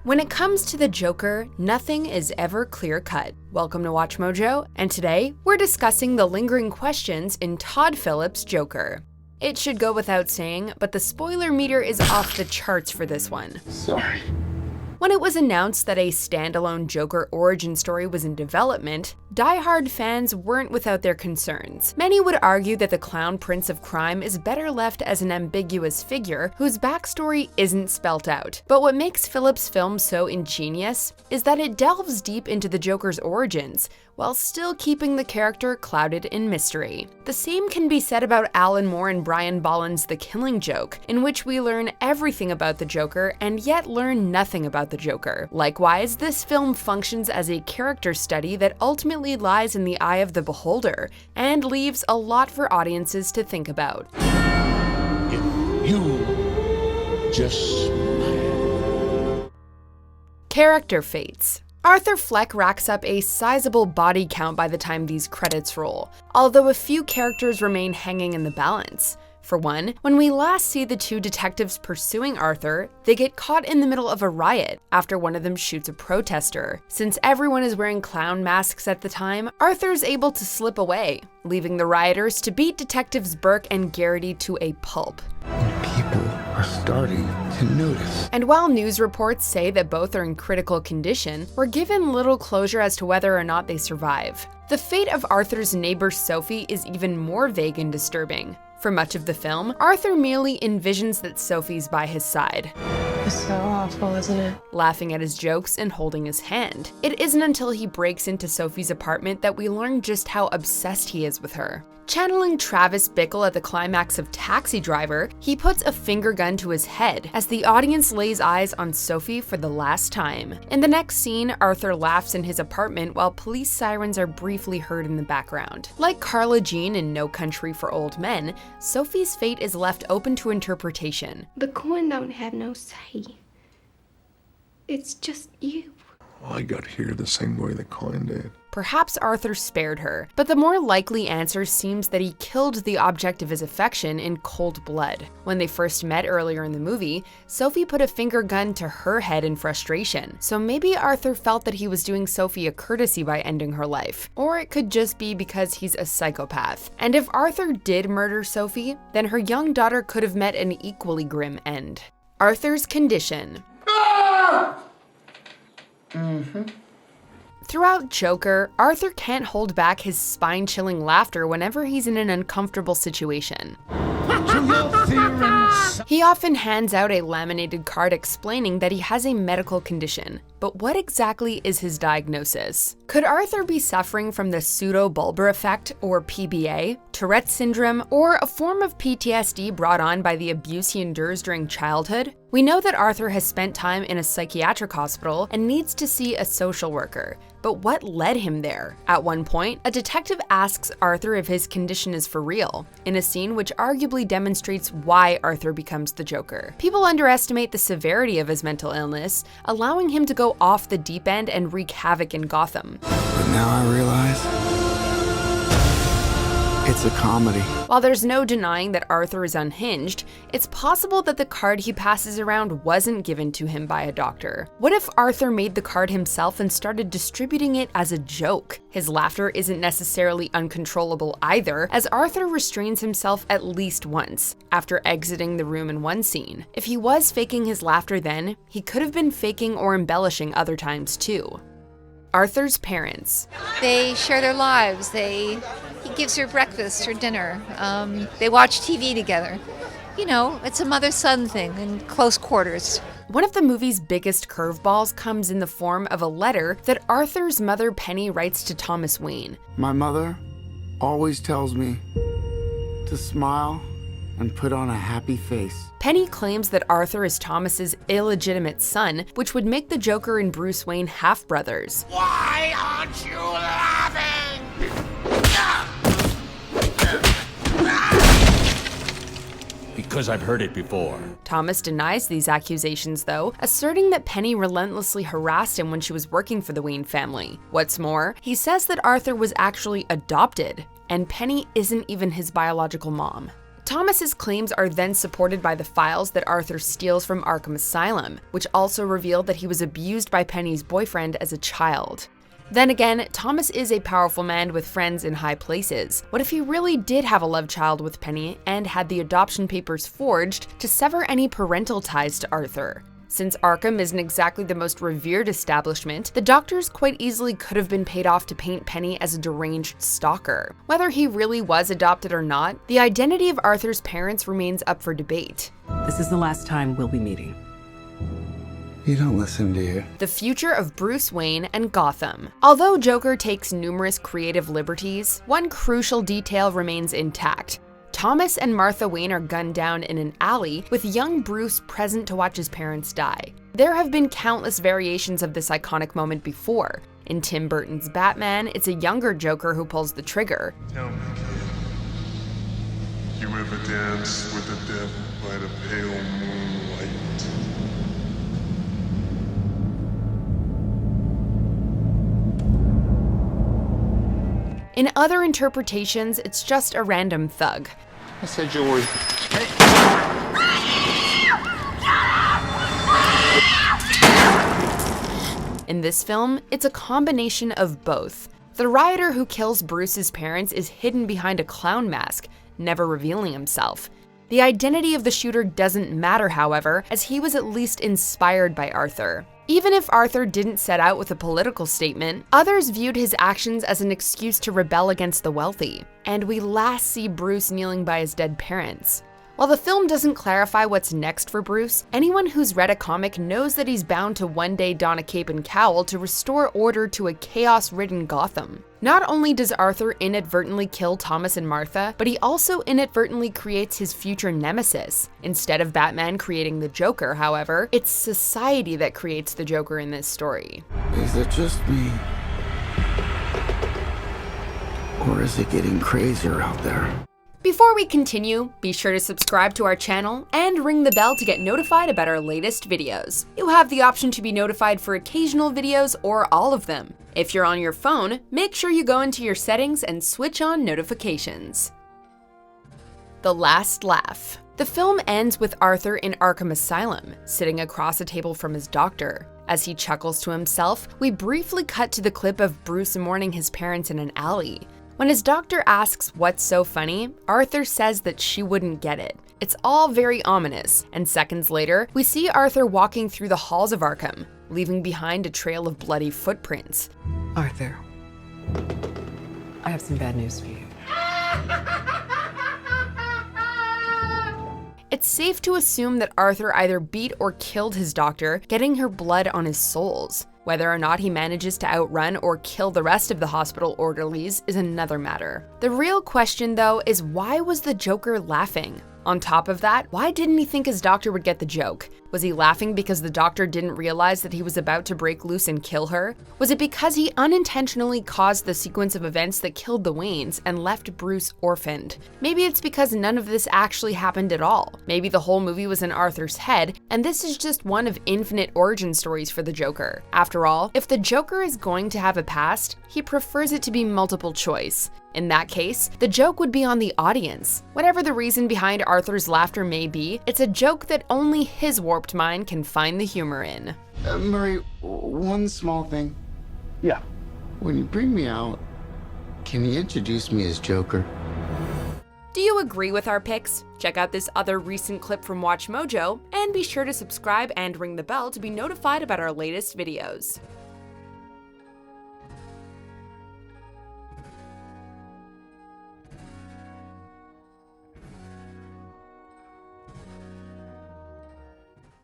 When it comes to the Joker, nothing is ever clear-cut. Welcome to Watch Mojo, and today we're discussing the lingering questions in Todd Phillips' Joker. It should go without saying, but the spoiler meter is off the charts for this one. Sorry. When it was announced that a standalone Joker origin story was in development, die-hard fans weren't without their concerns. Many would argue that the clown prince of crime is better left as an ambiguous figure whose backstory isn't spelt out. But what makes Phillips' film so ingenious is that it delves deep into the Joker's origins, while still keeping the character clouded in mystery. The same can be said about Alan Moore and Brian Bolland's The Killing Joke, in which we learn everything about the Joker and yet learn nothing about the Joker. Likewise, this film functions as a character study that ultimately lies in the eye of the beholder, and leaves a lot for audiences to think about. If you just smile. Character fates. Arthur Fleck racks up a sizable body count by the time these credits roll, although a few characters remain hanging in the balance. For one, when we last see the two detectives pursuing Arthur, they get caught in the middle of a riot after one of them shoots a protester. Since everyone is wearing clown masks at the time, Arthur's able to slip away, leaving the rioters to beat Detectives Burke and Garrity to a pulp. People are starting to notice. And while news reports say that both are in critical condition, we're given little closure as to whether or not they survive. The fate of Arthur's neighbor Sophie is even more vague and disturbing. For much of the film, Arthur merely envisions that Sophie's by his side. It's so awful, isn't it? Laughing at his jokes and holding his hand. It isn't until he breaks into Sophie's apartment that we learn just how obsessed he is with her. Channeling Travis Bickle at the climax of Taxi Driver, he puts a finger gun to his head as the audience lays eyes on Sophie for the last time. In the next scene, Arthur laughs in his apartment while police sirens are briefly heard in the background. Like Carla Jean in No Country for Old Men, Sophie's fate is left open to interpretation. The coin don't have no say. It's just you. Well, I got here the same way the coin did. Perhaps Arthur spared her, but the more likely answer seems that he killed the object of his affection in cold blood. When they first met earlier in the movie, Sophie put a finger gun to her head in frustration, so maybe Arthur felt that he was doing Sophie a courtesy by ending her life. Or it could just be because he's a psychopath. And if Arthur did murder Sophie, then her young daughter could have met an equally grim end. Arthur's condition. Throughout Joker, Arthur can't hold back his spine-chilling laughter whenever he's in an uncomfortable situation. He often hands out a laminated card explaining that he has a medical condition. But what exactly is his diagnosis? Could Arthur be suffering from the pseudo-bulbar effect, or PBA, Tourette's syndrome, or a form of PTSD brought on by the abuse he endures during childhood? We know that Arthur has spent time in a psychiatric hospital and needs to see a social worker. But what led him there? At one point, a detective asks Arthur if his condition is for real, in a scene which arguably demonstrates why Arthur becomes the Joker. People underestimate the severity of his mental illness, allowing him to go off the deep end and wreak havoc in Gotham. But now I realize it's a comedy. While there's no denying that Arthur is unhinged, it's possible that the card he passes around wasn't given to him by a doctor. What if Arthur made the card himself and started distributing it as a joke? His laughter isn't necessarily uncontrollable either, as Arthur restrains himself at least once, after exiting the room in one scene. If he was faking his laughter then, he could have been faking or embellishing other times too. Arthur's parents. They share their lives. He gives her breakfast or dinner. They watch TV together. You know, it's a mother-son thing in close quarters. One of the movie's biggest curveballs comes in the form of a letter that Arthur's mother Penny writes to Thomas Wayne. My mother always tells me to smile and put on a happy face. Penny claims that Arthur is Thomas's illegitimate son, which would make the Joker and Bruce Wayne half-brothers. Why aren't you laughing? Because I've heard it before. Thomas denies these accusations though, asserting that Penny relentlessly harassed him when she was working for the Wayne family. What's more, he says that Arthur was actually adopted, and Penny isn't even his biological mom. Thomas's claims are then supported by the files that Arthur steals from Arkham Asylum, which also reveal that he was abused by Penny's boyfriend as a child. Then again, Thomas is a powerful man with friends in high places. What if he really did have a love child with Penny and had the adoption papers forged to sever any parental ties to Arthur? Since Arkham isn't exactly the most revered establishment, the doctors quite easily could have been paid off to paint Penny as a deranged stalker. Whether he really was adopted or not, the identity of Arthur's parents remains up for debate. This is the last time we'll be meeting. You don't listen, do you? The future of Bruce Wayne and Gotham. Although Joker takes numerous creative liberties, one crucial detail remains intact. Thomas and Martha Wayne are gunned down in an alley, with young Bruce present to watch his parents die. There have been countless variations of this iconic moment before. In Tim Burton's Batman, it's a younger Joker who pulls the trigger. Tell me, kid, you ever danced with the devil by the pale moonlight? In other interpretations, it's just a random thug. I said you were. In this film, it's a combination of both. The rioter who kills Bruce's parents is hidden behind a clown mask, never revealing himself. The identity of the shooter doesn't matter, however, as he was at least inspired by Arthur. Even if Arthur didn't set out with a political statement, others viewed his actions as an excuse to rebel against the wealthy, and we last see Bruce kneeling by his dead parents. While the film doesn't clarify what's next for Bruce, anyone who's read a comic knows that he's bound to one day don a cape and cowl to restore order to a chaos-ridden Gotham. Not only does Arthur inadvertently kill Thomas and Martha, but he also inadvertently creates his future nemesis. Instead of Batman creating the Joker, however, it's society that creates the Joker in this story. Is it just me? Or is it getting crazier out there? Before we continue, be sure to subscribe to our channel and ring the bell to get notified about our latest videos. You have the option to be notified for occasional videos or all of them. If you're on your phone, make sure you go into your settings and switch on notifications. The Last Laugh. The film ends with Arthur in Arkham Asylum, sitting across a table from his doctor. As he chuckles to himself, we briefly cut to the clip of Bruce mourning his parents in an alley. When his doctor asks what's so funny, Arthur says that she wouldn't get it. It's all very ominous, and seconds later, we see Arthur walking through the halls of Arkham, leaving behind a trail of bloody footprints. Arthur, I have some bad news for you. It's safe to assume that Arthur either beat or killed his doctor, getting her blood on his soles. Whether or not he manages to outrun or kill the rest of the hospital orderlies is another matter. The real question, though, is why was the Joker laughing? On top of that, why didn't he think his doctor would get the joke? Was he laughing because the doctor didn't realize that he was about to break loose and kill her? Was it because he unintentionally caused the sequence of events that killed the Waynes and left Bruce orphaned? Maybe it's because none of this actually happened at all. Maybe the whole movie was in Arthur's head, and this is just one of infinite origin stories for the Joker. After all, if the Joker is going to have a past, he prefers it to be multiple choice. In that case, the joke would be on the audience. Whatever the reason behind Arthur's laughter may be, it's a joke that only his warped mind can find the humor in. Murray, one small thing. Yeah. When you bring me out, can you introduce me as Joker? Do you agree with our picks? Check out this other recent clip from WatchMojo, and be sure to subscribe and ring the bell to be notified about our latest videos.